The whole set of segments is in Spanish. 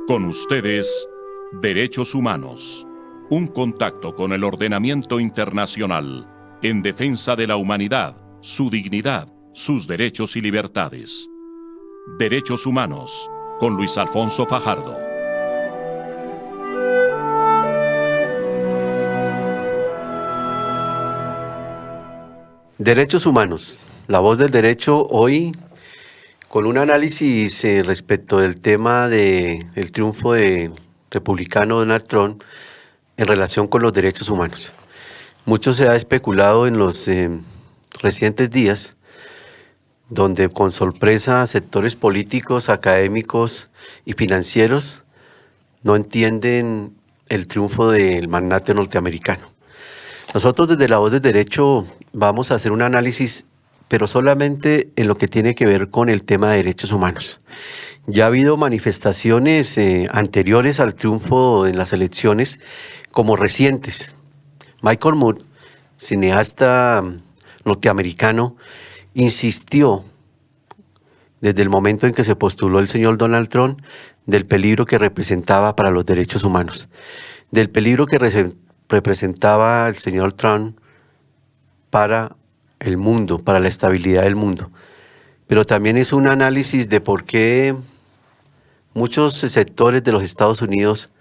Con ustedes, Derechos Humanos. Un contacto con el ordenamiento internacional en defensa de la humanidad, su dignidad, sus derechos y libertades. Derechos Humanos, con Luis Alfonso Fajardo. Derechos Humanos, la voz del derecho, hoy con un análisis respecto del tema del triunfo del republicano Donald Trump en relación con los derechos humanos. Mucho se ha especulado en los recientes días, donde con sorpresa sectores políticos, académicos y financieros no entienden el triunfo del magnate norteamericano. Nosotros desde la voz del derecho vamos a hacer un análisis, pero solamente en lo que tiene que ver con el tema de derechos humanos. Ya ha habido manifestaciones anteriores al triunfo en las elecciones como recientes. Michael Moore, cineasta norteamericano, insistió desde el momento en que se postuló el señor Donald Trump del peligro que representaba para los derechos humanos, del peligro que representaba el señor Trump para el mundo, para la estabilidad del mundo. Pero también es un análisis de por qué muchos sectores de los Estados Unidos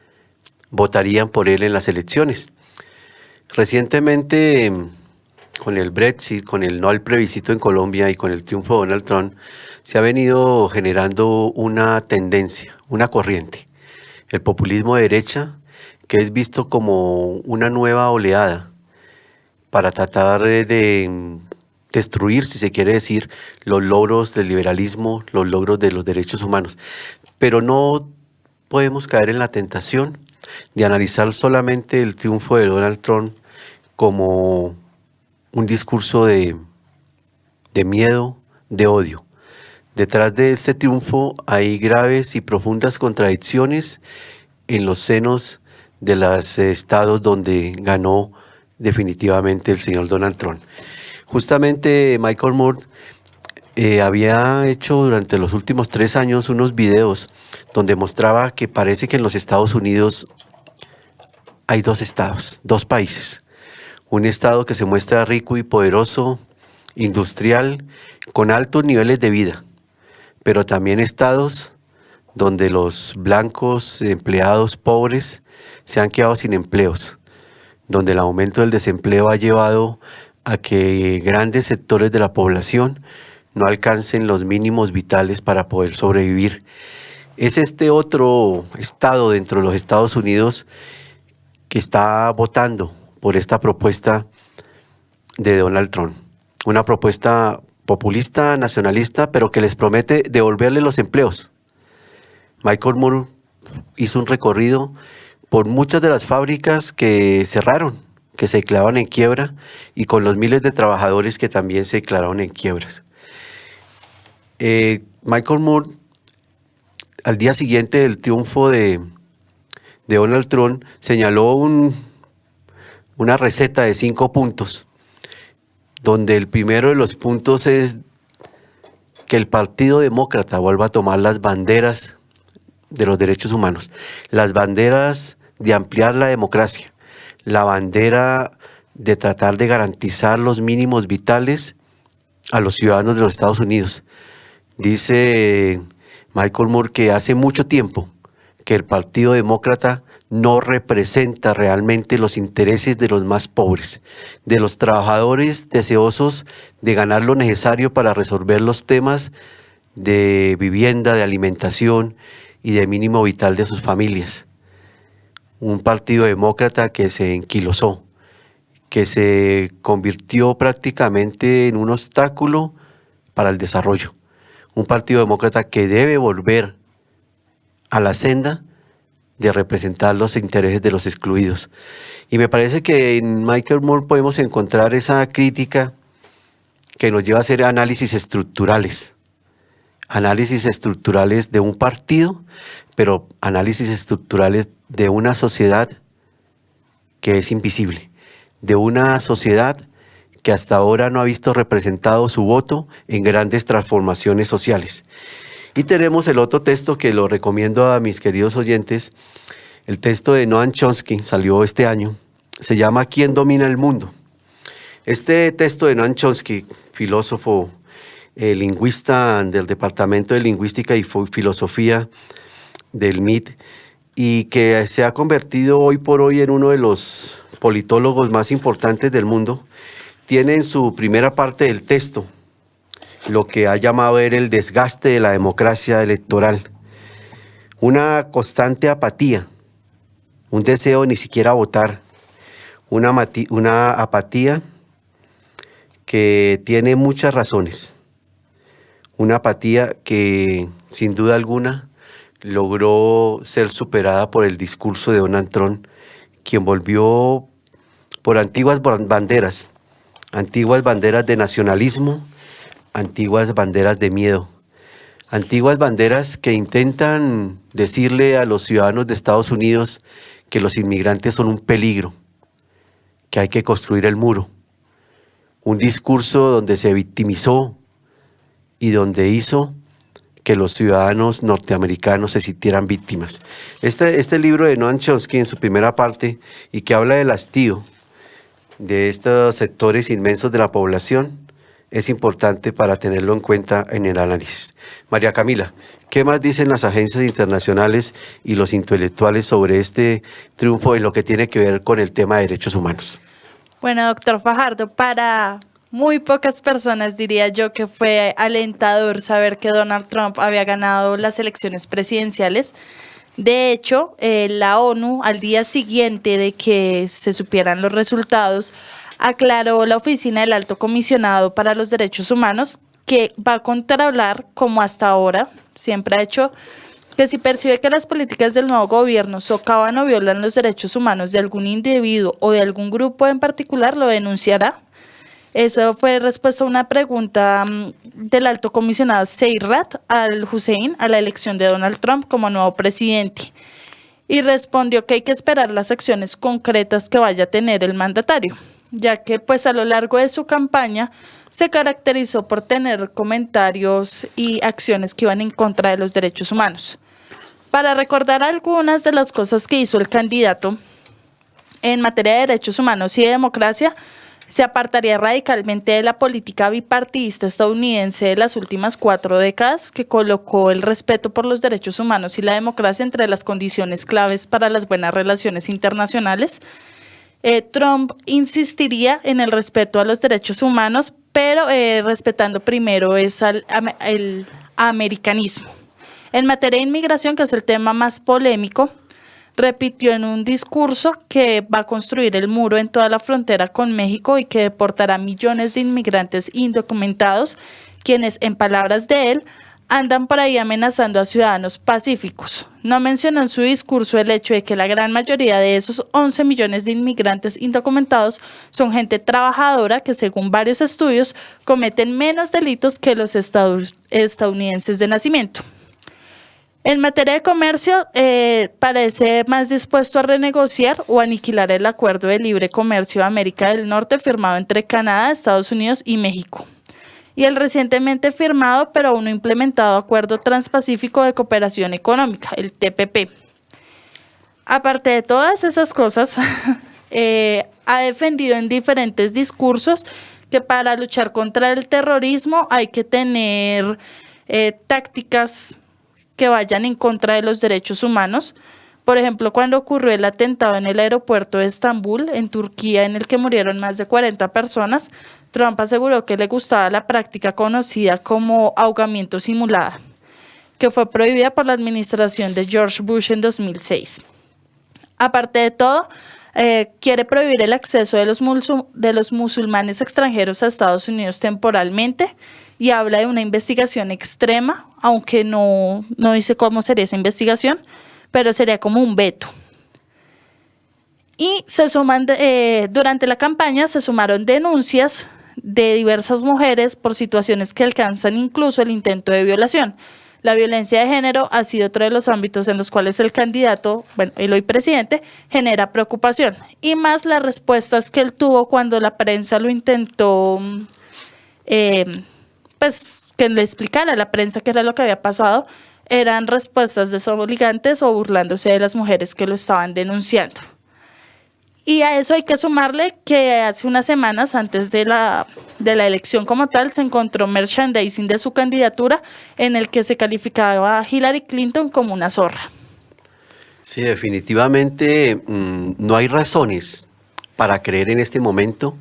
votarían por él en las elecciones. Recientemente, con el Brexit, con el no al plebiscito en Colombia y con el triunfo de Donald Trump, se ha venido generando una tendencia, una corriente. El populismo de derecha, que es visto como una nueva oleada para tratar de destruir, si se quiere decir, los logros del liberalismo, los logros de los derechos humanos. Pero no podemos caer en la tentación de analizar solamente el triunfo de Donald Trump como un discurso de miedo, de odio. Detrás de este triunfo hay graves y profundas contradicciones en los senos de los estados donde ganó definitivamente el señor Donald Trump. Justamente Michael Moore había hecho durante los últimos 3 años unos videos donde mostraba que parece que en los Estados Unidos hay 2 estados, 2 países. Un estado que se muestra rico y poderoso, industrial, con altos niveles de vida, pero también estados donde los blancos empleados pobres se han quedado sin empleos, donde el aumento del desempleo ha llevado a que grandes sectores de la población no alcancen los mínimos vitales para poder sobrevivir. Es este otro estado dentro de los Estados Unidos que está votando por esta propuesta de Donald Trump. Una propuesta populista, nacionalista, pero que les promete devolverle los empleos. Michael Moore hizo un recorrido por muchas de las fábricas que cerraron, que se declararon en quiebra, y con los miles de trabajadores que también se declararon en quiebras. Michael Moore, al día siguiente del triunfo de Donald Trump, señaló una receta de 5 puntos, donde el primero de los puntos es que el Partido Demócrata vuelva a tomar las banderas de los derechos humanos, las banderas de ampliar la democracia, la bandera de tratar de garantizar los mínimos vitales a los ciudadanos de los Estados Unidos. Dice Michael Moore que hace mucho tiempo que el Partido Demócrata no representa realmente los intereses de los más pobres, de los trabajadores deseosos de ganar lo necesario para resolver los temas de vivienda, de alimentación y de mínimo vital de sus familias. Un partido demócrata que se enquilosó, que se convirtió prácticamente en un obstáculo para el desarrollo. Un partido demócrata que debe volver a la senda de representar los intereses de los excluidos. Y me parece que en Michael Moore podemos encontrar esa crítica que nos lleva a hacer análisis estructurales de un partido, pero análisis estructurales de una sociedad que es invisible, de una sociedad que hasta ahora no ha visto representado su voto en grandes transformaciones sociales. Y tenemos el otro texto que lo recomiendo a mis queridos oyentes, el texto de Noam Chomsky, salió este año, se llama ¿Quién domina el mundo? Este texto de Noam Chomsky, filósofo, lingüista del Departamento de Lingüística y Filosofía del MIT, y que se ha convertido hoy por hoy en uno de los politólogos más importantes del mundo, tiene en su primera parte del texto lo que ha llamado el desgaste de la democracia electoral, una constante apatía, un deseo de ni siquiera votar, una apatía que tiene muchas razones, una apatía que sin duda alguna logró ser superada por el discurso de Donald Trump, quien volvió por antiguas banderas de nacionalismo, antiguas banderas de miedo, antiguas banderas que intentan decirle a los ciudadanos de Estados Unidos que los inmigrantes son un peligro, que hay que construir el muro. Un discurso donde se victimizó y donde hizo que los ciudadanos norteamericanos se sintieran víctimas. Este libro de Noam Chomsky en su primera parte, y que habla del hastío de estos sectores inmensos de la población, es importante para tenerlo en cuenta en el análisis. María Camila, ¿qué más dicen las agencias internacionales y los intelectuales sobre este triunfo en lo que tiene que ver con el tema de derechos humanos? Bueno, doctor Fajardo, para muy pocas personas diría yo que fue alentador saber que Donald Trump había ganado las elecciones presidenciales. De hecho, la ONU, al día siguiente de que se supieran los resultados, aclaró la Oficina del Alto Comisionado para los Derechos Humanos que va a contrahablar, como hasta ahora siempre ha hecho, que si percibe que las políticas del nuevo gobierno socavan o violan los derechos humanos de algún individuo o de algún grupo en particular, lo denunciará. Eso fue respuesta a una pregunta del alto comisionado Seyrat al-Hussein a la elección de Donald Trump como nuevo presidente, y respondió que hay que esperar las acciones concretas que vaya a tener el mandatario, ya que pues a lo largo de su campaña se caracterizó por tener comentarios y acciones que iban en contra de los derechos humanos. Para recordar algunas de las cosas que hizo el candidato en materia de derechos humanos y de democracia, se apartaría radicalmente de la política bipartidista estadounidense de las últimas 4 décadas, que colocó el respeto por los derechos humanos y la democracia entre las condiciones claves para las buenas relaciones internacionales. Trump insistiría en el respeto a los derechos humanos, pero respetando primero el americanismo. En materia de inmigración, que es el tema más polémico, repitió en un discurso que va a construir el muro en toda la frontera con México y que deportará millones de inmigrantes indocumentados, quienes, en palabras de él, andan por ahí amenazando a ciudadanos pacíficos. No mencionó en su discurso el hecho de que la gran mayoría de esos 11 millones de inmigrantes indocumentados son gente trabajadora que, según varios estudios, cometen menos delitos que los estadounidenses de nacimiento. En materia de comercio, parece más dispuesto a renegociar o aniquilar el acuerdo de libre comercio de América del Norte firmado entre Canadá, Estados Unidos y México, y el recientemente firmado pero aún no implementado Acuerdo Transpacífico de Cooperación Económica, el TPP. Aparte de todas esas cosas, ha defendido en diferentes discursos que para luchar contra el terrorismo hay que tener tácticas que vayan en contra de los derechos humanos. Por ejemplo, cuando ocurrió el atentado en el aeropuerto de Estambul, en Turquía, en el que murieron más de 40 personas, Trump aseguró que le gustaba la práctica conocida como ahogamiento simulado, que fue prohibida por la administración de George Bush en 2006. Aparte de todo, quiere prohibir el acceso de los musulmanes extranjeros a Estados Unidos temporalmente, y habla de una investigación extrema, aunque no dice cómo sería esa investigación, pero sería como un veto. Y durante la campaña se sumaron denuncias de diversas mujeres por situaciones que alcanzan incluso el intento de violación. La violencia de género ha sido otro de los ámbitos en los cuales el candidato, el hoy presidente, genera preocupación. Y más las respuestas que él tuvo cuando la prensa lo intentó que le explicara a la prensa qué era lo que había pasado, eran respuestas desobligantes o burlándose de las mujeres que lo estaban denunciando. Y a eso hay que sumarle que hace unas semanas antes de la elección como tal se encontró merchandising de su candidatura en el que se calificaba a Hillary Clinton como una zorra. Sí, definitivamente no hay razones para creer en este momento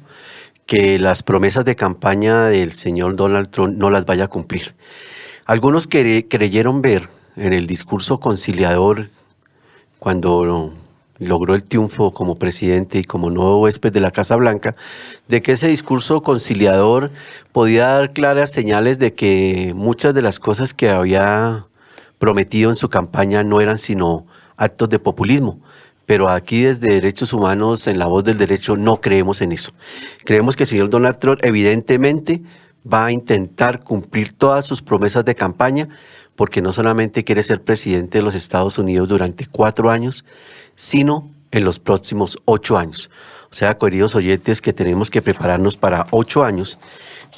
que las promesas de campaña del señor Donald Trump no las vaya a cumplir. Algunos creyeron ver en el discurso conciliador cuando logró el triunfo como presidente y como nuevo huésped de la Casa Blanca, de que ese discurso conciliador podía dar claras señales de que muchas de las cosas que había prometido en su campaña no eran sino actos de populismo. Pero aquí desde Derechos Humanos, en La Voz del Derecho, no creemos en eso. Creemos que el señor Donald Trump evidentemente va a intentar cumplir todas sus promesas de campaña, porque no solamente quiere ser presidente de los Estados Unidos durante 4 años, sino en los próximos 8 años. O sea, queridos oyentes, que tenemos que prepararnos para 8 años,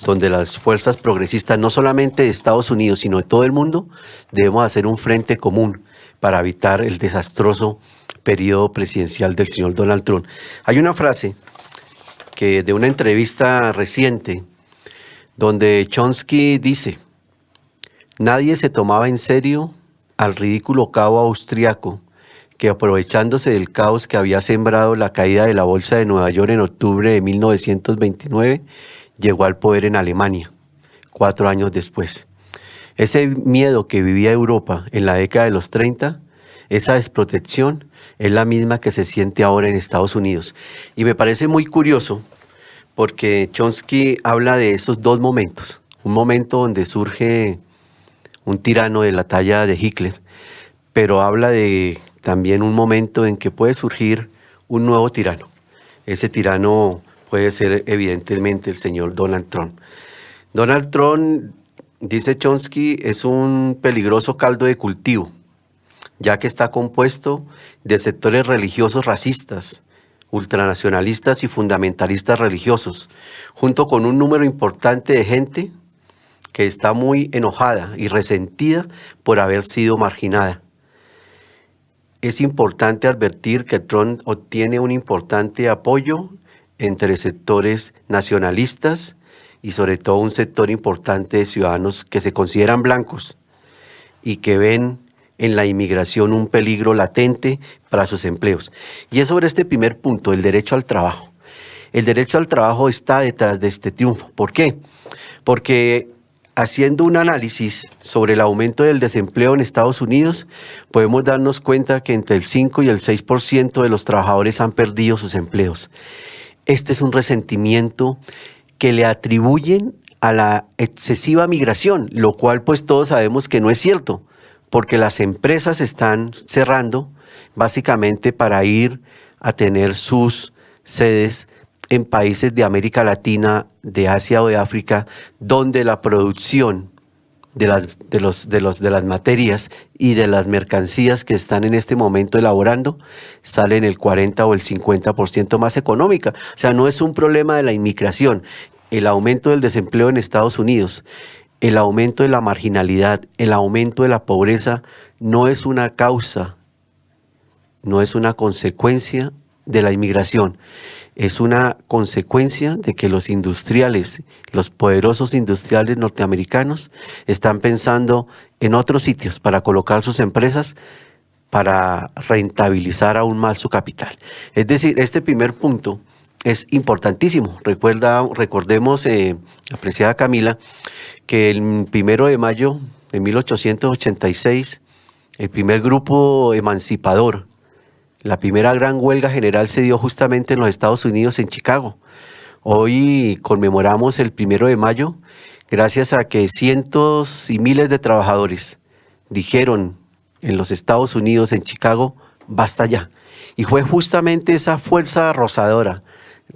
donde las fuerzas progresistas, no solamente de Estados Unidos, sino de todo el mundo, debemos hacer un frente común para evitar el desastroso periodo presidencial del señor Donald Trump. Hay una frase que de una entrevista reciente, donde Chomsky dice: nadie se tomaba en serio al ridículo cabo austriaco que, aprovechándose del caos que había sembrado la caída de la Bolsa de Nueva York en octubre de 1929, llegó al poder en Alemania, 4 años después. Ese miedo que vivía Europa en la década de los 30, esa desprotección, es la misma que se siente ahora en Estados Unidos. Y me parece muy curioso porque Chomsky habla de esos 2 momentos. Un momento donde surge un tirano de la talla de Hitler, pero habla de también un momento en que puede surgir un nuevo tirano. Ese tirano puede ser evidentemente el señor Donald Trump. Donald Trump, dice Chomsky, es un peligroso caldo de cultivo, ya que está compuesto de sectores religiosos racistas, ultranacionalistas y fundamentalistas religiosos, junto con un número importante de gente que está muy enojada y resentida por haber sido marginada. Es importante advertir que Trump obtiene un importante apoyo entre sectores nacionalistas y sobre todo un sector importante de ciudadanos que se consideran blancos y que ven en la inmigración un peligro latente para sus empleos. Y es sobre este primer punto, el derecho al trabajo. El derecho al trabajo está detrás de este triunfo. ¿Por qué? Porque haciendo un análisis sobre el aumento del desempleo en Estados Unidos, podemos darnos cuenta que entre el 5 y el 6% de los trabajadores han perdido sus empleos. Este es un resentimiento que le atribuyen a la excesiva migración, lo cual pues todos sabemos que no es cierto, porque las empresas están cerrando básicamente para ir a tener sus sedes en países de América Latina, de Asia o de África, donde la producción de las materias y de las mercancías que están en este momento elaborando salen el 40 o el 50% más económica. O sea, no es un problema de la inmigración. El aumento del desempleo en Estados Unidos, el aumento de la marginalidad, el aumento de la pobreza no es una causa, no es una consecuencia de la inmigración. Es una consecuencia de que los industriales, los poderosos industriales norteamericanos están pensando en otros sitios para colocar sus empresas para rentabilizar aún más su capital. Es decir, este primer punto es importantísimo. Recordemos, apreciada Camila, que el 1 de mayo de 1886, el primer grupo emancipador, la primera gran huelga general se dio justamente en los Estados Unidos, en Chicago. Hoy conmemoramos el 1 de mayo gracias a que cientos y miles de trabajadores dijeron en los Estados Unidos, en Chicago, basta ya. Y fue justamente esa fuerza arrasadora,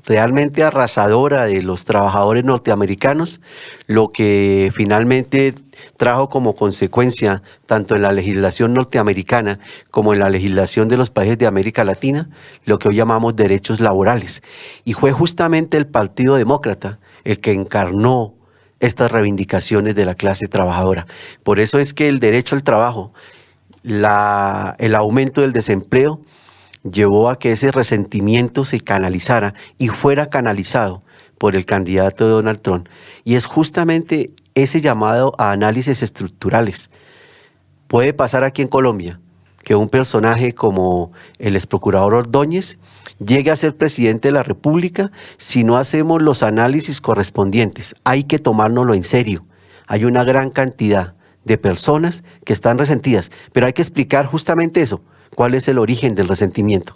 realmente arrasadora de los trabajadores norteamericanos, lo que finalmente trajo como consecuencia, tanto en la legislación norteamericana como en la legislación de los países de América Latina, lo que hoy llamamos derechos laborales. Y fue justamente el Partido Demócrata el que encarnó estas reivindicaciones de la clase trabajadora. Por eso es que el derecho al trabajo, el aumento del desempleo, llevó a que ese resentimiento se canalizara y fuera canalizado por el candidato Donald Trump. Y es justamente ese llamado a análisis estructurales. Puede pasar aquí en Colombia que un personaje como el exprocurador Ordóñez llegue a ser presidente de la República si no hacemos los análisis correspondientes. Hay que tomárnoslo en serio. Hay una gran cantidad de personas que están resentidas, pero hay que explicar justamente eso. ¿Cuál es el origen del resentimiento?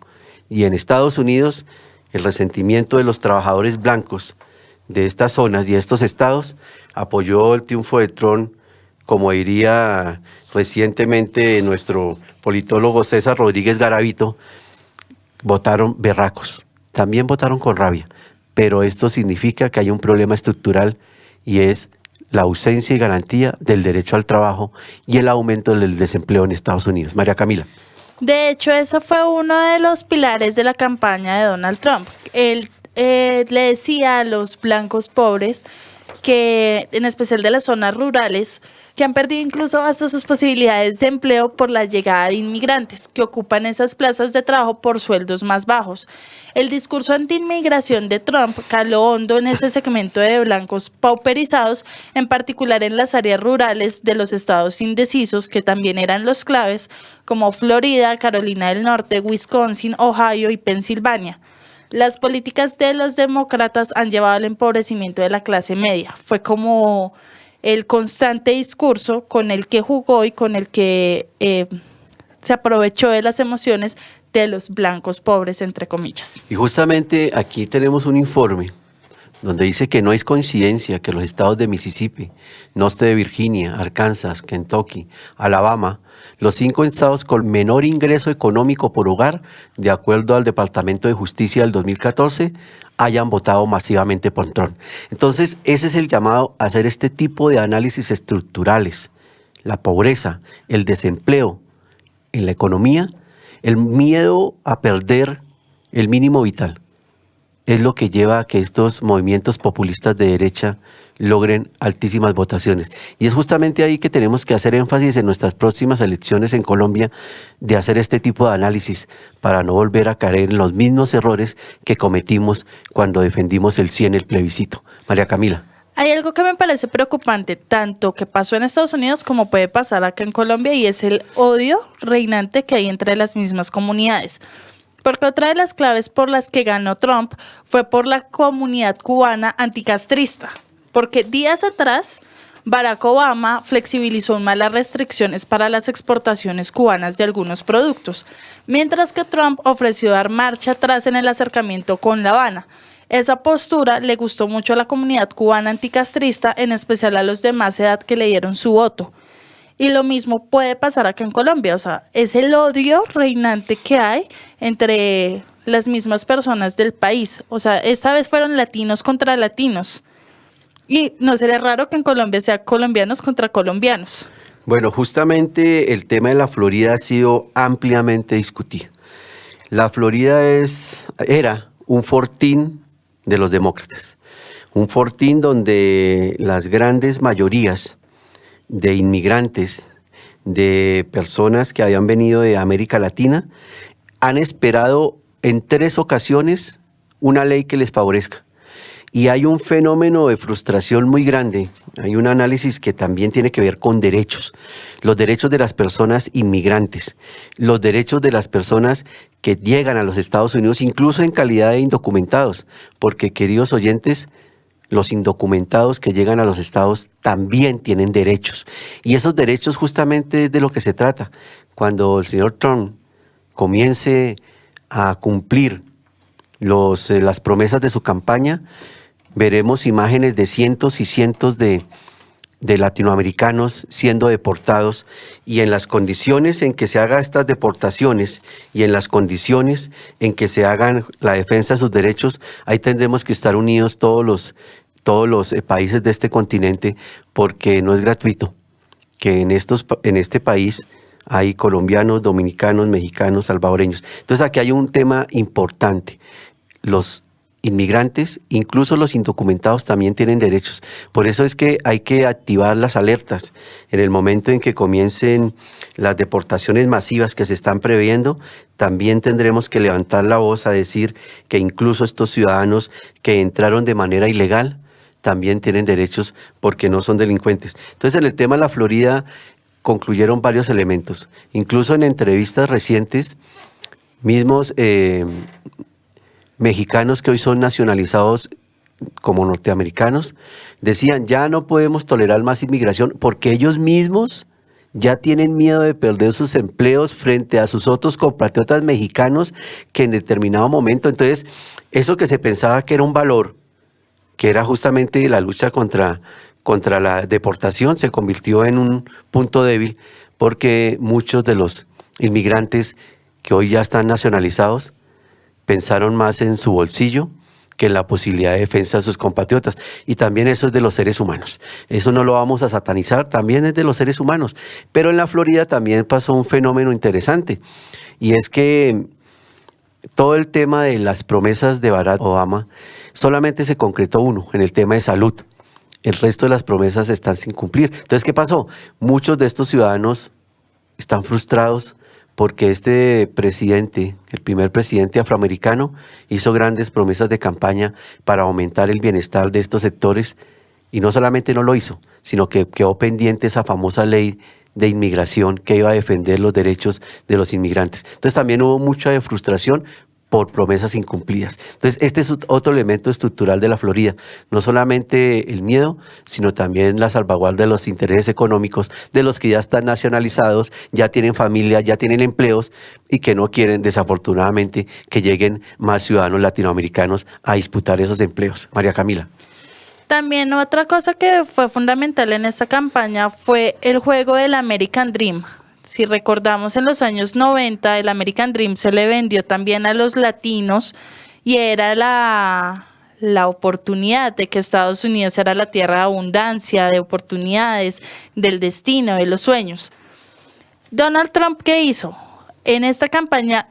Y en Estados Unidos, el resentimiento de los trabajadores blancos de estas zonas y de estos estados apoyó el triunfo de Trump, como diría recientemente nuestro politólogo César Rodríguez Garavito, votaron berracos, también votaron con rabia, pero esto significa que hay un problema estructural y es la ausencia y garantía del derecho al trabajo y el aumento del desempleo en Estados Unidos. María Camila. De hecho, eso fue uno de los pilares de la campaña de Donald Trump. Él le decía a los blancos pobres, que en especial de las zonas rurales, que han perdido incluso hasta sus posibilidades de empleo por la llegada de inmigrantes, que ocupan esas plazas de trabajo por sueldos más bajos. El discurso anti-inmigración de Trump caló hondo en ese segmento de blancos pauperizados, en particular en las áreas rurales de los estados indecisos, que también eran los claves, como Florida, Carolina del Norte, Wisconsin, Ohio y Pensilvania. Las políticas de los demócratas han llevado al empobrecimiento de la clase media. Fue como el constante discurso con el que jugó y con el que se aprovechó de las emociones de los blancos pobres, entre comillas. Y justamente aquí tenemos un informe donde dice que no es coincidencia que los estados de Mississippi, norte de Virginia, Arkansas, Kentucky, Alabama, los 5 estados con menor ingreso económico por hogar, de acuerdo al Departamento de Justicia del 2014, hayan votado masivamente por Trump. Entonces, ese es el llamado a hacer este tipo de análisis estructurales. La pobreza, el desempleo en la economía, el miedo a perder el mínimo vital, es lo que lleva a que estos movimientos populistas de derecha logren altísimas votaciones. Y es justamente ahí que tenemos que hacer énfasis en nuestras próximas elecciones en Colombia, de hacer este tipo de análisis para no volver a caer en los mismos errores que cometimos cuando defendimos el sí en el plebiscito. María Camila. Hay algo que me parece preocupante, tanto que pasó en Estados Unidos como puede pasar acá en Colombia, y es el odio reinante que hay entre las mismas comunidades. Porque otra de las claves por las que ganó Trump fue por la comunidad cubana anticastrista. Porque días atrás, Barack Obama flexibilizó más las restricciones para las exportaciones cubanas de algunos productos, mientras que Trump ofreció dar marcha atrás en el acercamiento con La Habana. Esa postura le gustó mucho a la comunidad cubana anticastrista, en especial a los de más edad que le dieron su voto. Y lo mismo puede pasar acá en Colombia, o sea, es el odio reinante que hay entre las mismas personas del país. O sea, esta vez fueron latinos contra latinos. Y no sería raro que en Colombia sea colombianos contra colombianos. Bueno, justamente el tema de la Florida ha sido ampliamente discutido. La Florida era un fortín de los demócratas, un fortín donde las grandes mayorías de inmigrantes, de personas que habían venido de América Latina, han esperado en 3 ocasiones una ley que les favorezca. Y hay un fenómeno de frustración muy grande. Hay un análisis que también tiene que ver con derechos. Los derechos de las personas inmigrantes, los derechos de las personas que llegan a los Estados Unidos, incluso en calidad de indocumentados. Porque, queridos oyentes, los indocumentados que llegan a los estados también tienen derechos. Y esos derechos justamente es de lo que se trata. Cuando el señor Trump comience a cumplir las promesas de su campaña, veremos imágenes de cientos y cientos de latinoamericanos siendo deportados, y en las condiciones en que se hagan estas deportaciones y en las condiciones en que se hagan la defensa de sus derechos, ahí tendremos que estar unidos todos los países de este continente, porque no es gratuito que en este país hay colombianos, dominicanos, mexicanos, salvadoreños. Entonces aquí hay un tema importante. Los inmigrantes, incluso los indocumentados también tienen derechos. Por eso es que hay que activar las alertas. En el momento en que comiencen las deportaciones masivas que se están previendo, también tendremos que levantar la voz a decir que incluso estos ciudadanos que entraron de manera ilegal también tienen derechos porque no son delincuentes. Entonces, en el tema de la Florida concluyeron varios elementos. Incluso en entrevistas recientes, mismos mexicanos que hoy son nacionalizados como norteamericanos, decían, ya no podemos tolerar más inmigración porque ellos mismos ya tienen miedo de perder sus empleos frente a sus otros compatriotas mexicanos que en determinado momento, entonces, eso que se pensaba que era un valor, que era justamente la lucha contra la deportación, se convirtió en un punto débil porque muchos de los inmigrantes que hoy ya están nacionalizados pensaron más en su bolsillo que en la posibilidad de defensa de sus compatriotas. Y también eso es de los seres humanos. Eso no lo vamos a satanizar, también es de los seres humanos. Pero en la Florida también pasó un fenómeno interesante, y es que todo el tema de las promesas de Barack Obama, solamente se concretó uno, en el tema de salud. El resto de las promesas están sin cumplir. Entonces, ¿qué pasó? Muchos de estos ciudadanos están frustrados porque este presidente, el primer presidente afroamericano, hizo grandes promesas de campaña para aumentar el bienestar de estos sectores, y no solamente no lo hizo, sino que quedó pendiente esa famosa ley de inmigración que iba a defender los derechos de los inmigrantes. Entonces también hubo mucha frustración por promesas incumplidas. Entonces este es otro elemento estructural de la Florida, no solamente el miedo, sino también la salvaguarda de los intereses económicos de los que ya están nacionalizados, ya tienen familia, ya tienen empleos y que no quieren desafortunadamente que lleguen más ciudadanos latinoamericanos a disputar esos empleos. María Camila. También otra cosa que fue fundamental en esta campaña fue el juego del American Dream. Si recordamos, en los años 90 el American Dream se le vendió también a los latinos y era la oportunidad de que Estados Unidos era la tierra de abundancia, de oportunidades, del destino, de los sueños. Donald Trump, ¿qué hizo? En esta campaña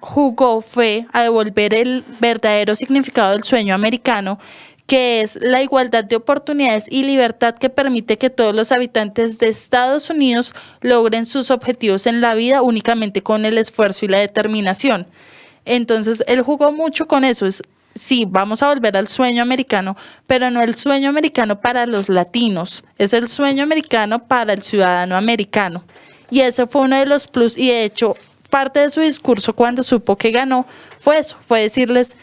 fue a devolver el verdadero significado del sueño americano, que es la igualdad de oportunidades y libertad que permite que todos los habitantes de Estados Unidos logren sus objetivos en la vida únicamente con el esfuerzo y la determinación. Entonces, él jugó mucho con eso. Sí, vamos a volver al sueño americano, pero no el sueño americano para los latinos, es el sueño americano para el ciudadano americano. Y ese fue uno de los plus, y de hecho, parte de su discurso cuando supo que ganó fue eso, fue decirles: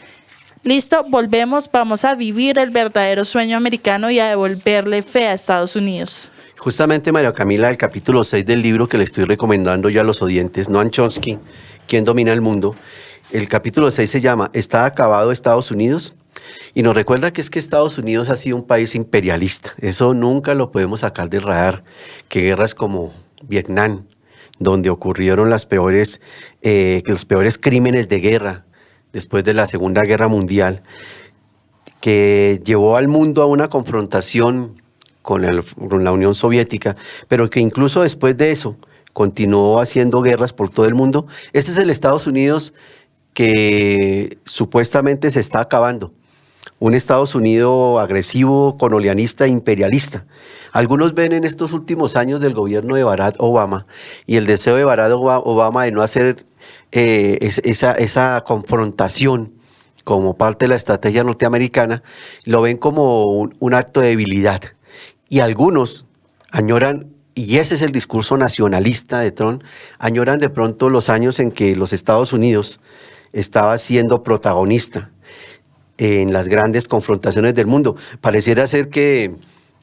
listo, volvemos, vamos a vivir el verdadero sueño americano y a devolverle fe a Estados Unidos. Justamente, María Camila, el capítulo 6 del libro que le estoy recomendando ya a los oyentes, Noam Chomsky, ¿Quién domina el mundo? El capítulo 6 se llama ¿Está acabado Estados Unidos? Y nos recuerda que es que Estados Unidos ha sido un país imperialista. Eso nunca lo podemos sacar del radar. Que guerras como Vietnam, donde ocurrieron los peores crímenes de guerra, después de la Segunda Guerra Mundial, que llevó al mundo a una confrontación con la Unión Soviética, pero que incluso después de eso continuó haciendo guerras por todo el mundo. Ese es el Estados Unidos que supuestamente se está acabando. Un Estados Unidos agresivo, colonialista, imperialista. Algunos ven en estos últimos años del gobierno de Barack Obama y el deseo de Barack Obama de no hacer esa confrontación como parte de la estrategia norteamericana, lo ven como un acto de debilidad. Y algunos añoran, y ese es el discurso nacionalista de Trump, añoran de pronto los años en que los Estados Unidos estaba siendo protagonista en las grandes confrontaciones del mundo. Pareciera ser que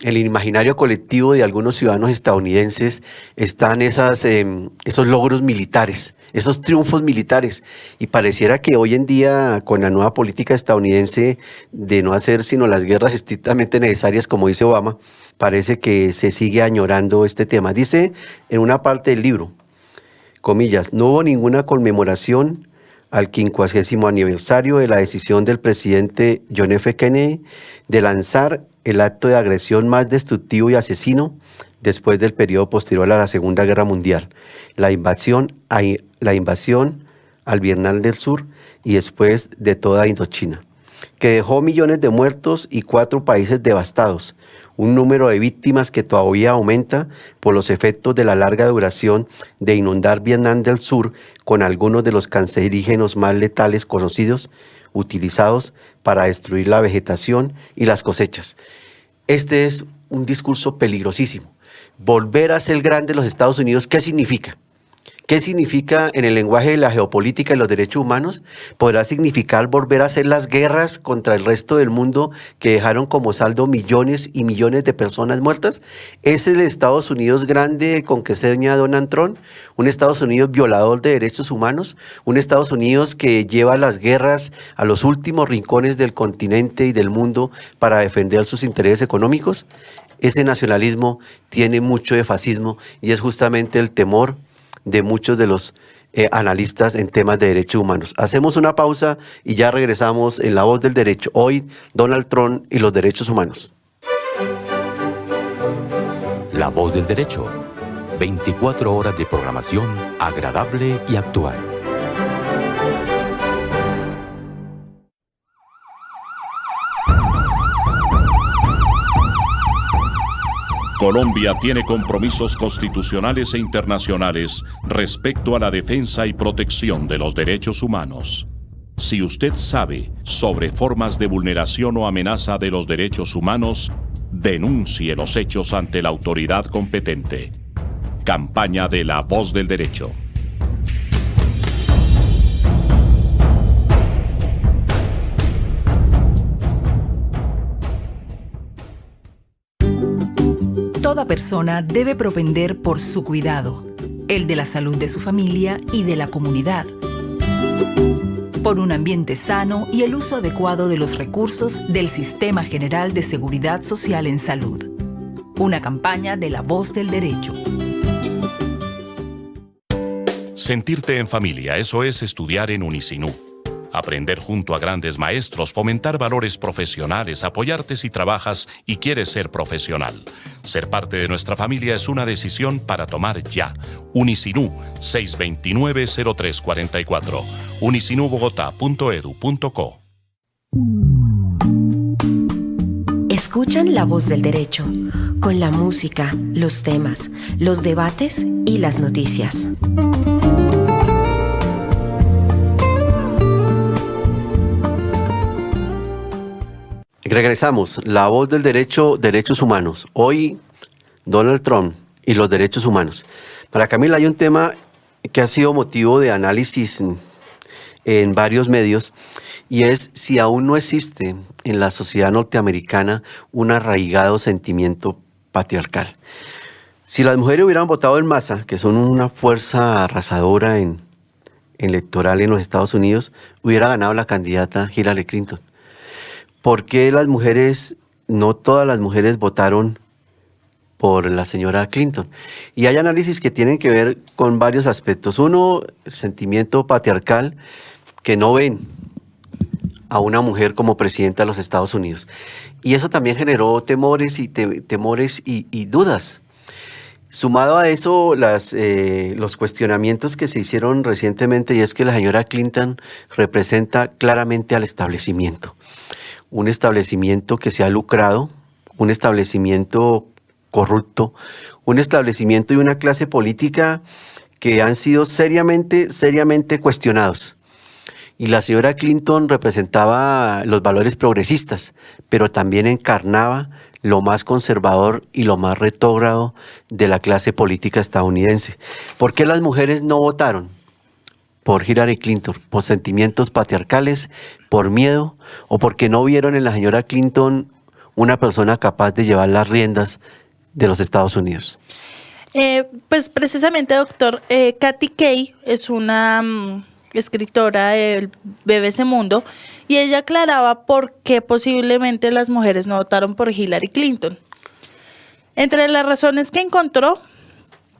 en el imaginario colectivo de algunos ciudadanos estadounidenses están esos logros militares, esos triunfos militares, y pareciera que hoy en día, con la nueva política estadounidense de no hacer sino las guerras estrictamente necesarias, como dice Obama, parece que se sigue añorando este tema. Dice en una parte del libro, comillas, no hubo ninguna conmemoración al 50º aniversario de la decisión del presidente John F. Kennedy de lanzar el acto de agresión más destructivo y asesino después del periodo posterior a la Segunda Guerra Mundial, la invasión al Vietnam del Sur y después de toda Indochina. que dejó millones de muertos y 4 países devastados, un número de víctimas que todavía aumenta por los efectos de la larga duración de inundar Vietnam del Sur con algunos de los cancerígenos más letales conocidos, utilizados para destruir la vegetación y las cosechas. Este es un discurso peligrosísimo. Volver a ser grande los Estados Unidos, ¿qué significa? ¿Qué significa en el lenguaje de la geopolítica y los derechos humanos? Podrá significar volver a hacer las guerras contra el resto del mundo que dejaron como saldo millones y millones de personas muertas. ¿Es el Estados Unidos grande con que sueña Donald Trump? ¿Un Estados Unidos violador de derechos humanos? ¿Un Estados Unidos que lleva las guerras a los últimos rincones del continente y del mundo para defender sus intereses económicos? Ese nacionalismo tiene mucho de fascismo y es justamente el temor de muchos de los analistas en temas de derechos humanos. Hacemos una pausa y ya regresamos en La Voz del Derecho. Hoy, Donald Trump y los derechos humanos. La Voz del Derecho. 24 horas de programación agradable y actual. Colombia tiene compromisos constitucionales e internacionales respecto a la defensa y protección de los derechos humanos. Si usted sabe sobre formas de vulneración o amenaza de los derechos humanos, denuncie los hechos ante la autoridad competente. Campaña de La Voz del Derecho. Toda persona debe propender por su cuidado, el de la salud de su familia y de la comunidad, por un ambiente sano y el uso adecuado de los recursos del Sistema General de Seguridad Social en Salud. Una campaña de La Voz del Derecho. Sentirte en familia, eso es estudiar en Unisinú. Aprender junto a grandes maestros, fomentar valores profesionales, apoyarte si trabajas y quieres ser profesional. Ser parte de nuestra familia es una decisión para tomar ya. Unisinú, 629-0344. unisinubogotá.edu.co. Escuchan La Voz del Derecho, con la música, los temas, los debates y las noticias. Regresamos, La Voz del Derecho, derechos humanos. Hoy, Donald Trump y los derechos humanos. Para Camila, hay un tema que ha sido motivo de análisis en varios medios, y es si aún no existe en la sociedad norteamericana un arraigado sentimiento patriarcal. Si las mujeres hubieran votado en masa, que son una fuerza arrasadora electoral en los Estados Unidos, hubiera ganado la candidata Hillary Clinton. ¿Por qué no todas las mujeres votaron por la señora Clinton? Y hay análisis que tienen que ver con varios aspectos. Uno, el sentimiento patriarcal, que no ven a una mujer como presidenta de los Estados Unidos. Y eso también generó temores y dudas. Sumado a eso, los cuestionamientos que se hicieron recientemente, y es que la señora Clinton representa claramente al establecimiento. Un establecimiento que se ha lucrado, un establecimiento corrupto, un establecimiento y una clase política que han sido seriamente cuestionados. Y la señora Clinton representaba los valores progresistas, pero también encarnaba lo más conservador y lo más retrógrado de la clase política estadounidense. ¿Por qué las mujeres no votaron por Hillary Clinton? ¿Por sentimientos patriarcales, por miedo, o porque no vieron en la señora Clinton una persona capaz de llevar las riendas de los Estados Unidos? Pues precisamente, doctor, Kathy Kay es una escritora del BBC Mundo, y ella aclaraba por qué posiblemente las mujeres no votaron por Hillary Clinton. Entre las razones que encontró,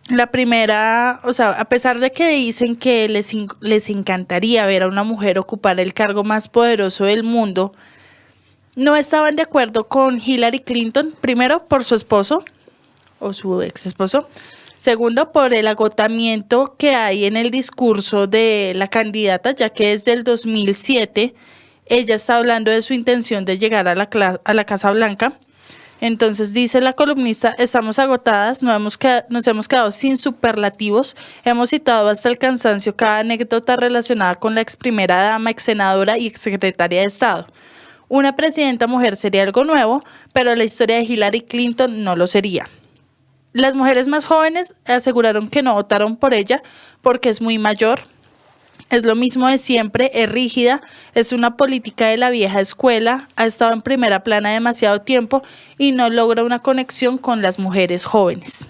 la primera, a pesar de que dicen que les encantaría ver a una mujer ocupar el cargo más poderoso del mundo, no estaban de acuerdo con Hillary Clinton, primero por su esposo o su ex esposo, segundo por el agotamiento que hay en el discurso de la candidata, ya que desde el 2007 Ella está hablando de su intención de llegar a la Casa Blanca. Entonces dice la columnista: estamos agotadas, nos hemos quedado sin superlativos, hemos citado hasta el cansancio cada anécdota relacionada con la ex primera dama, ex senadora y ex secretaria de Estado. Una presidenta mujer sería algo nuevo, pero la historia de Hillary Clinton no lo sería. Las mujeres más jóvenes aseguraron que no votaron por ella porque es muy mayor. Es lo mismo de siempre, es rígida, es una política de la vieja escuela, ha estado en primera plana demasiado tiempo y no logra una conexión con las mujeres jóvenes.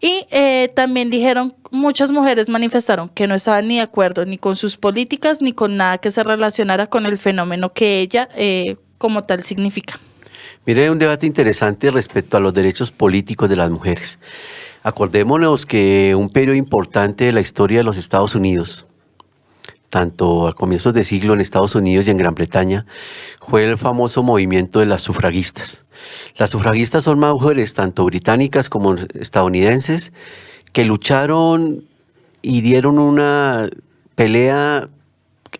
Y también dijeron, muchas mujeres manifestaron que no estaban ni de acuerdo ni con sus políticas ni con nada que se relacionara con el fenómeno que ella como tal significa. Mire, un debate interesante respecto a los derechos políticos de las mujeres. Acordémonos que un periodo importante de la historia de los Estados Unidos, tanto a comienzos de siglo en Estados Unidos y en Gran Bretaña, fue el famoso movimiento de las sufragistas. Las sufragistas son mujeres tanto británicas como estadounidenses que lucharon y dieron una pelea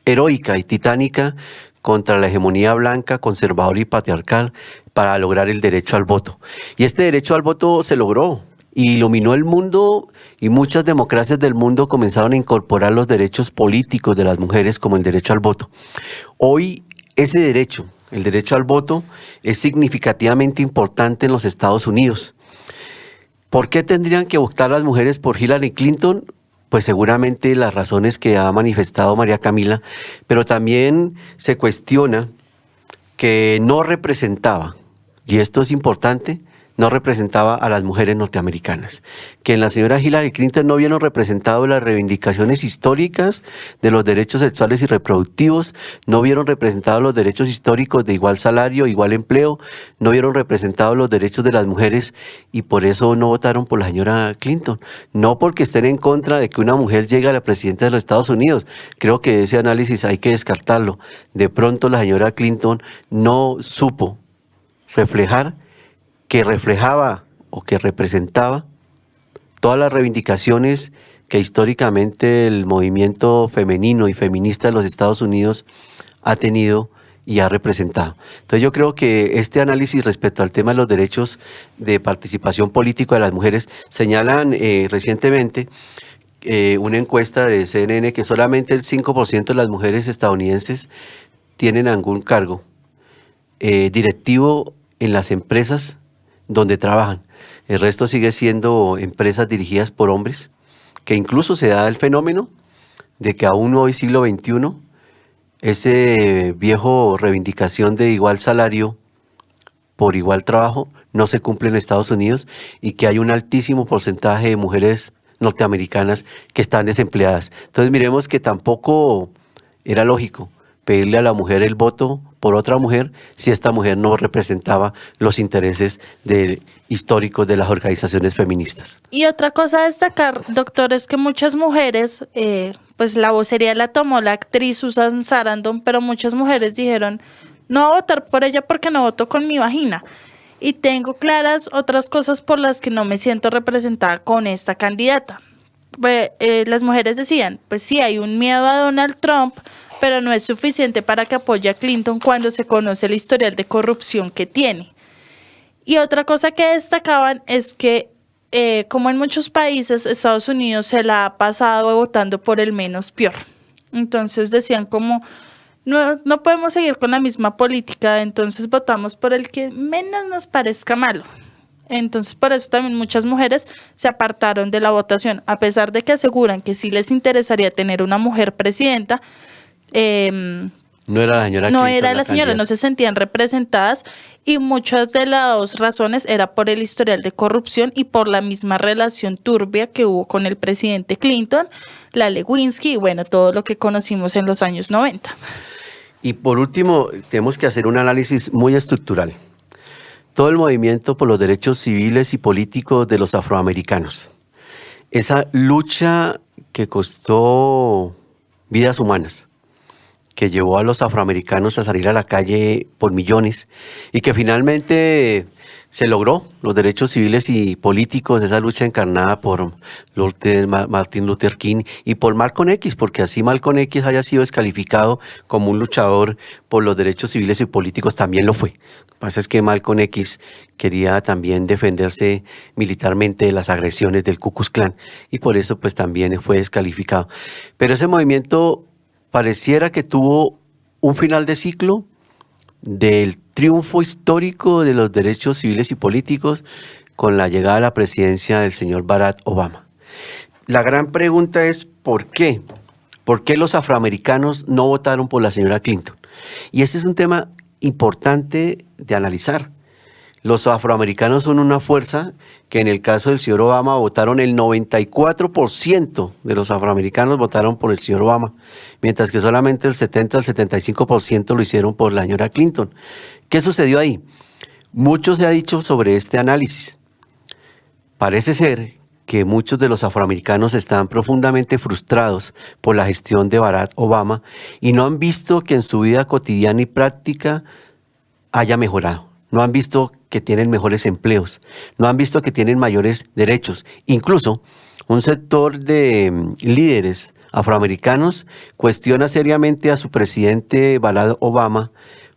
heroica y titánica contra la hegemonía blanca, conservadora y patriarcal para lograr el derecho al voto. Y este derecho al voto se logró. Y iluminó el mundo y muchas democracias del mundo comenzaron a incorporar los derechos políticos de las mujeres como el derecho al voto. Hoy ese derecho, el derecho al voto, es significativamente importante en los Estados Unidos. ¿Por qué tendrían que votar las mujeres por Hillary Clinton? Pues seguramente las razones que ha manifestado María Camila, pero también se cuestiona que no representaba, y esto es importante, no representaba a las mujeres norteamericanas, que en la señora Hillary Clinton no vieron representado las reivindicaciones históricas de los derechos sexuales y reproductivos, no vieron representados los derechos históricos de igual salario, igual empleo, no vieron representados los derechos de las mujeres y por eso no votaron por la señora Clinton. No porque estén en contra de que una mujer llegue a la presidencia de los Estados Unidos, creo que ese análisis hay que descartarlo. De pronto la señora Clinton no supo reflejar que reflejaba o que representaba todas las reivindicaciones que históricamente el movimiento femenino y feminista de los Estados Unidos ha tenido y ha representado. Entonces yo creo que este análisis respecto al tema de los derechos de participación política de las mujeres señalan recientemente una encuesta de CNN que solamente el 5% de las mujeres estadounidenses tienen algún cargo directivo en las empresas donde trabajan. El resto sigue siendo empresas dirigidas por hombres, que incluso se da el fenómeno de que aún hoy, siglo XXI, ese viejo reivindicación de igual salario por igual trabajo no se cumple en Estados Unidos y que hay un altísimo porcentaje de mujeres norteamericanas que están desempleadas. Entonces miremos que tampoco era lógico pedirle a la mujer el voto por otra mujer si esta mujer no representaba los intereses históricos de las organizaciones feministas. Y otra cosa a destacar, doctor, es que muchas mujeres, pues la vocería la tomó la actriz Susan Sarandon, pero muchas mujeres dijeron, no voy a votar por ella porque no voto con mi vagina. Y tengo claras otras cosas por las que no me siento representada con esta candidata. Pues, las mujeres decían, pues sí, hay un miedo a Donald Trump, pero no es suficiente para que apoye a Clinton cuando se conoce el historial de corrupción que tiene. Y otra cosa que destacaban es que, como en muchos países, Estados Unidos se la ha pasado votando por el menos peor. Entonces decían como, no podemos seguir con la misma política, entonces votamos por el que menos nos parezca malo. Entonces, por eso también muchas mujeres se apartaron de la votación, a pesar de que aseguran que sí les interesaría tener una mujer presidenta. No era la señora no Clinton, era la señora, no se sentían representadas y muchas de las razones era por el historial de corrupción y por la misma relación turbia que hubo con el presidente Clinton, la Lewinsky y bueno, todo lo que conocimos en los años 90. Y por último, tenemos que hacer un análisis muy estructural. Todo el movimiento por los derechos civiles y políticos de los afroamericanos. Esa lucha que costó vidas humanas, que llevó a los afroamericanos a salir a la calle por millones y que finalmente se logró los derechos civiles y políticos, esa lucha encarnada por Martin Luther King y por Malcolm X, porque así Malcolm X haya sido descalificado como un luchador por los derechos civiles y políticos, también lo fue. Lo que pasa es que Malcolm X quería también defenderse militarmente de las agresiones del Ku Klux Klan y por eso pues también fue descalificado. Pero ese movimiento pareciera que tuvo un final de ciclo del triunfo histórico de los derechos civiles y políticos con la llegada a la presidencia del señor Barack Obama. La gran pregunta es ¿por qué? ¿Por qué los afroamericanos no votaron por la señora Clinton? Y este es un tema importante de analizar. Los afroamericanos son una fuerza que en el caso del señor Obama votaron el 94% de los afroamericanos votaron por el señor Obama, mientras que solamente el 70 al 75% lo hicieron por la señora Clinton. ¿Qué sucedió ahí? Mucho se ha dicho sobre este análisis. Parece ser que muchos de los afroamericanos están profundamente frustrados por la gestión de Barack Obama y no han visto que en su vida cotidiana y práctica haya mejorado. No han visto que tienen mejores empleos, no han visto que tienen mayores derechos. Incluso un sector de líderes afroamericanos cuestiona seriamente a su presidente Barack Obama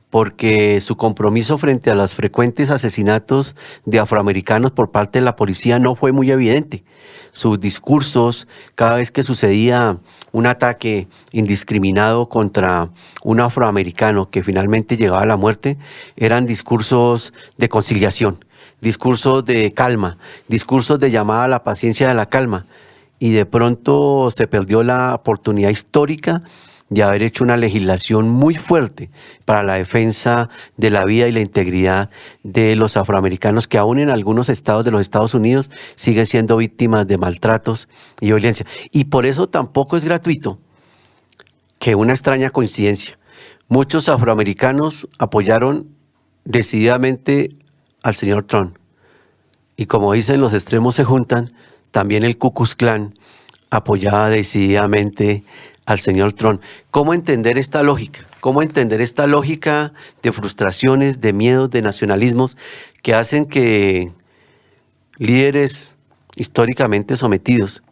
porque su compromiso frente a los frecuentes asesinatos de afroamericanos por parte de la policía no fue muy evidente. Sus discursos, cada vez que sucedía un ataque indiscriminado contra un afroamericano que finalmente llegaba a la muerte, eran discursos de conciliación, discursos de calma, discursos de llamada a la paciencia de la calma. Y de pronto se perdió la oportunidad histórica de haber hecho una legislación muy fuerte para la defensa de la vida y la integridad de los afroamericanos que aún en algunos estados de los Estados Unidos siguen siendo víctimas de maltratos y violencia. Y por eso tampoco es gratuito que una extraña coincidencia. Muchos afroamericanos apoyaron decididamente al señor Trump. Y como dicen, los extremos se juntan, también el Ku Klux Klan apoyaba decididamente al señor Trump. ¿Cómo entender esta lógica? ¿Cómo entender esta lógica de frustraciones, de miedos, de nacionalismos que hacen que líderes históricamente sometidos,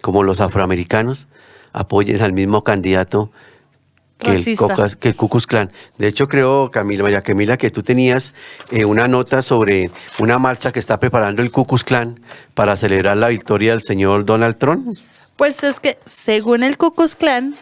como los afroamericanos, apoyen al mismo candidato que el Ku Klux Klan? De hecho, creo, María Camila, que tú tenías una nota sobre una marcha que está preparando el Ku Klux Klan para celebrar la victoria del señor Donald Trump. Pues es que según el Ku Klux Klan,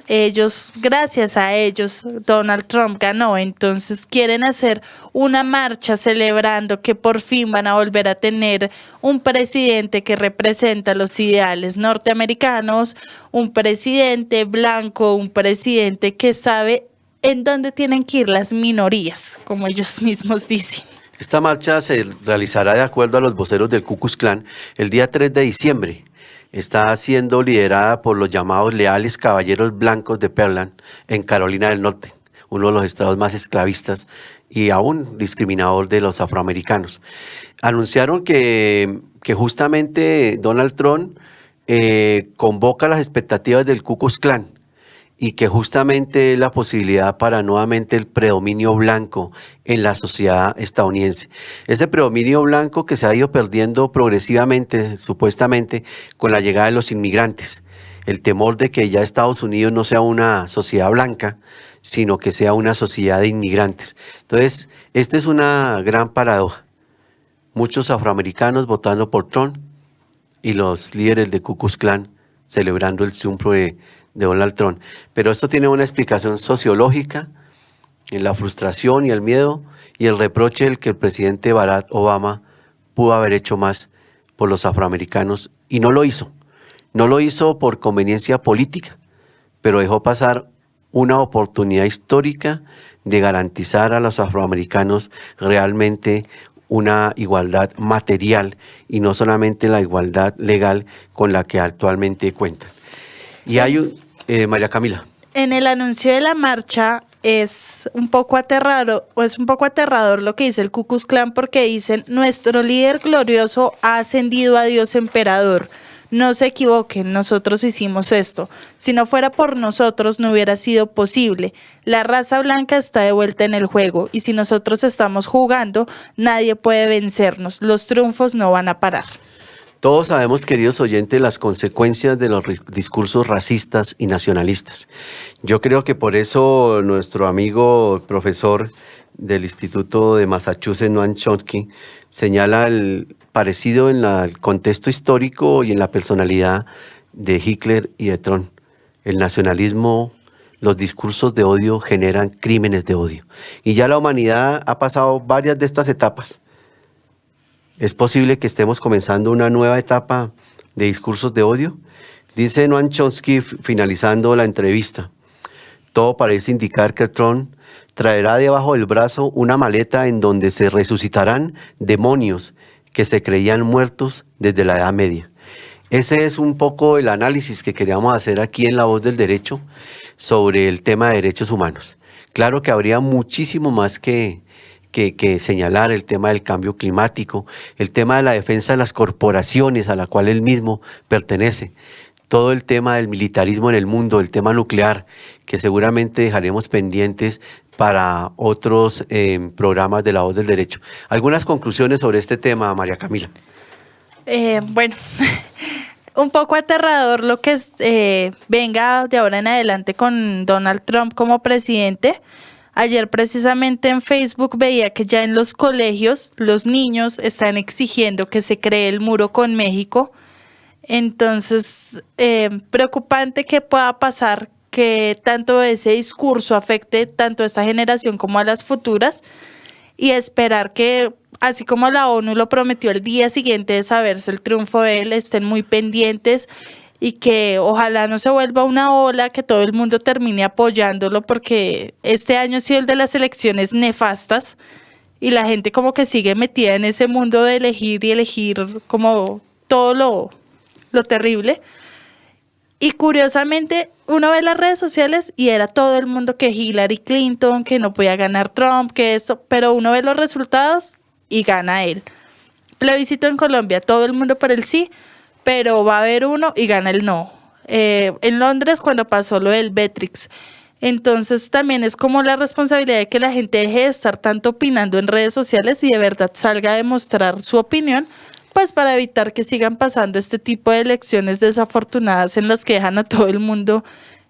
gracias a ellos, Donald Trump ganó. Entonces quieren hacer una marcha celebrando que por fin van a volver a tener un presidente que representa los ideales norteamericanos, un presidente blanco, un presidente que sabe en dónde tienen que ir las minorías, como ellos mismos dicen. Esta marcha se realizará de acuerdo a los voceros del Ku Klux Klan el día 3 de diciembre. Está siendo liderada por los llamados leales caballeros blancos de Pearland en Carolina del Norte, uno de los estados más esclavistas y aún discriminador de los afroamericanos. Anunciaron que justamente Donald Trump convoca las expectativas del Ku Klux Klan y que justamente es la posibilidad para nuevamente el predominio blanco en la sociedad estadounidense. Ese predominio blanco que se ha ido perdiendo progresivamente, supuestamente, con la llegada de los inmigrantes. El temor de que ya Estados Unidos no sea una sociedad blanca, sino que sea una sociedad de inmigrantes. Entonces, esta es una gran paradoja. Muchos afroamericanos votando por Trump y los líderes de Ku Klux Klan celebrando el triunfo de Donald Trump. Pero esto tiene una explicación sociológica en la frustración y el miedo y el reproche del que el presidente Barack Obama pudo haber hecho más por los afroamericanos y no lo hizo. No lo hizo por conveniencia política, pero dejó pasar una oportunidad histórica de garantizar a los afroamericanos realmente una igualdad material y no solamente la igualdad legal con la que actualmente cuentan. Y hay María Camila. En el anuncio de la marcha es un poco aterrador lo que dice el Ku Klux Klan porque dicen: nuestro líder glorioso ha ascendido a Dios emperador. No se equivoquen, nosotros hicimos esto. Si no fuera por nosotros, no hubiera sido posible. La raza blanca está de vuelta en el juego y si nosotros estamos jugando, nadie puede vencernos. Los triunfos no van a parar. Todos sabemos, queridos oyentes, las consecuencias de los discursos racistas y nacionalistas. Yo creo que por eso nuestro amigo profesor del Instituto de Massachusetts, Noam Chomsky, señala el parecido en el contexto histórico y en la personalidad de Hitler y de Trump. El nacionalismo, los discursos de odio generan crímenes de odio. Y ya la humanidad ha pasado varias de estas etapas. ¿Es posible que estemos comenzando una nueva etapa de discursos de odio? Dice Noam Chomsky finalizando la entrevista. Todo parece indicar que Trump traerá debajo del brazo una maleta en donde se resucitarán demonios que se creían muertos desde la Edad Media. Ese es un poco el análisis que queríamos hacer aquí en La Voz del Derecho sobre el tema de derechos humanos. Claro que habría muchísimo más que señalar, el tema del cambio climático, el tema de la defensa de las corporaciones a la cual él mismo pertenece, todo el tema del militarismo en el mundo, el tema nuclear, que seguramente dejaremos pendientes para otros programas de La Voz del Derecho. ¿Algunas conclusiones sobre este tema, María Camila? Bueno, un poco aterrador lo que venga de ahora en adelante con Donald Trump como presidente. Ayer precisamente en Facebook veía que ya en los colegios los niños están exigiendo que se cree el muro con México. Entonces, preocupante que pueda pasar que tanto ese discurso afecte tanto a esta generación como a las futuras y esperar que, así como la ONU lo prometió el día siguiente de saberse el triunfo de él, estén muy pendientes y que ojalá no se vuelva una ola, que todo el mundo termine apoyándolo, porque este año ha sido el de las elecciones nefastas y la gente como que sigue metida en ese mundo de elegir y elegir como todo lo terrible. Y curiosamente uno ve las redes sociales y era todo el mundo que Hillary Clinton, que no podía ganar Trump, que esto, pero uno ve los resultados y gana él. Plebiscito en Colombia, todo el mundo por el sí, pero va a haber uno y gana el no. En Londres cuando pasó lo del Beatrix. Entonces también es como la responsabilidad de que la gente deje de estar tanto opinando en redes sociales y de verdad salga a demostrar su opinión, pues para evitar que sigan pasando este tipo de elecciones desafortunadas en las que dejan a todo el mundo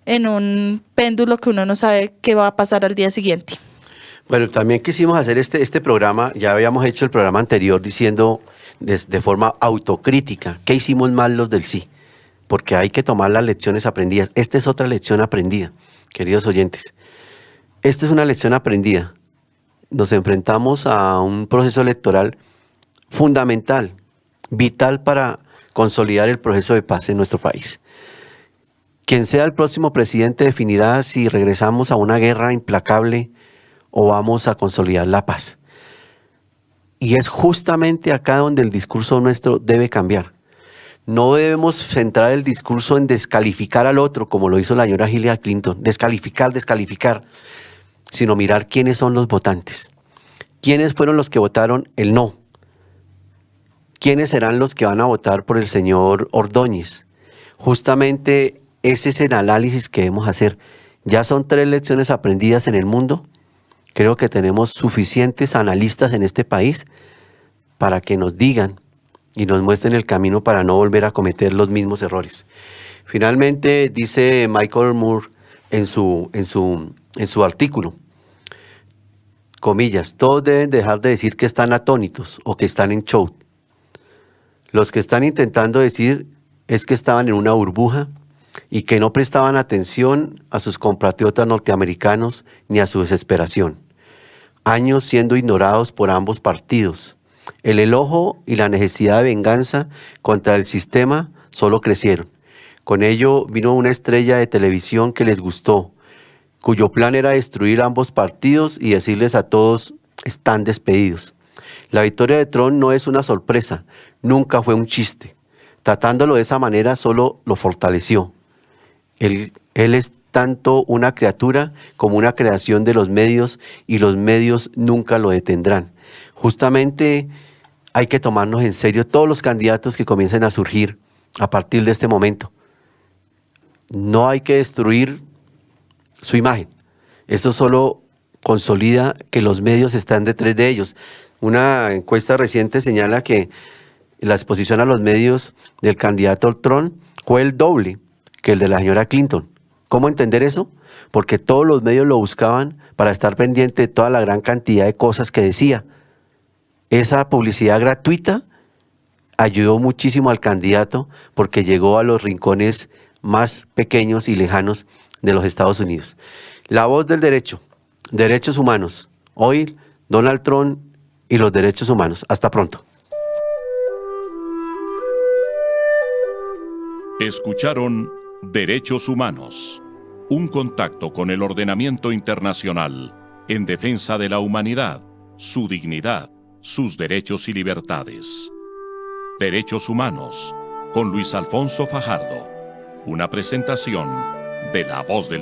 en un péndulo que uno no sabe qué va a pasar al día siguiente. Bueno, también quisimos hacer este programa, ya habíamos hecho el programa anterior diciendo de forma autocrítica qué hicimos mal los del sí, porque hay que tomar las lecciones aprendidas. Esta es otra lección aprendida, queridos oyentes. Esta es una lección aprendida. Nos enfrentamos a un proceso electoral fundamental, vital para consolidar el proceso de paz en nuestro país. Quien sea el próximo presidente definirá si regresamos a una guerra implacable o vamos a consolidar la paz. Y es justamente acá donde el discurso nuestro debe cambiar. No debemos centrar el discurso en descalificar al otro, como lo hizo la señora Hillary Clinton, descalificar, sino mirar quiénes son los votantes. ¿Quiénes fueron los que votaron el no? ¿Quiénes serán los que van a votar por el señor Ordóñez? Justamente ese es el análisis que debemos hacer. Ya son 3 lecciones aprendidas en el mundo. Creo que tenemos suficientes analistas en este país para que nos digan y nos muestren el camino para no volver a cometer los mismos errores. Finalmente, dice Michael Moore en su artículo, comillas, todos deben dejar de decir que están atónitos o que están en shock. Los que están intentando decir es que estaban en una burbuja y que no prestaban atención a sus compatriotas norteamericanos ni a su desesperación. Años siendo ignorados por ambos partidos. El enojo y la necesidad de venganza contra el sistema solo crecieron. Con ello vino una estrella de televisión que les gustó, cuyo plan era destruir ambos partidos y decirles a todos, están despedidos. La victoria de Trump no es una sorpresa, nunca fue un chiste. Tratándolo de esa manera solo lo fortaleció. Él es tanto una criatura como una creación de los medios y los medios nunca lo detendrán. Justamente hay que tomarnos en serio todos los candidatos que comiencen a surgir a partir de este momento. No hay que destruir su imagen. Esto solo consolida que los medios están detrás de ellos. Una encuesta reciente señala que la exposición a los medios del candidato Trump fue el doble que el de la señora Clinton. ¿Cómo entender eso? Porque todos los medios lo buscaban para estar pendiente de toda la gran cantidad de cosas que decía. Esa publicidad gratuita ayudó muchísimo al candidato porque llegó a los rincones más pequeños y lejanos de los Estados Unidos. La voz del derecho, derechos humanos. Hoy, Donald Trump y los derechos humanos. Hasta pronto. Escucharon Derechos Humanos, un contacto con el ordenamiento internacional en defensa de la humanidad, su dignidad, sus derechos y libertades. Derechos Humanos, con Luis Alfonso Fajardo, una presentación de La Voz del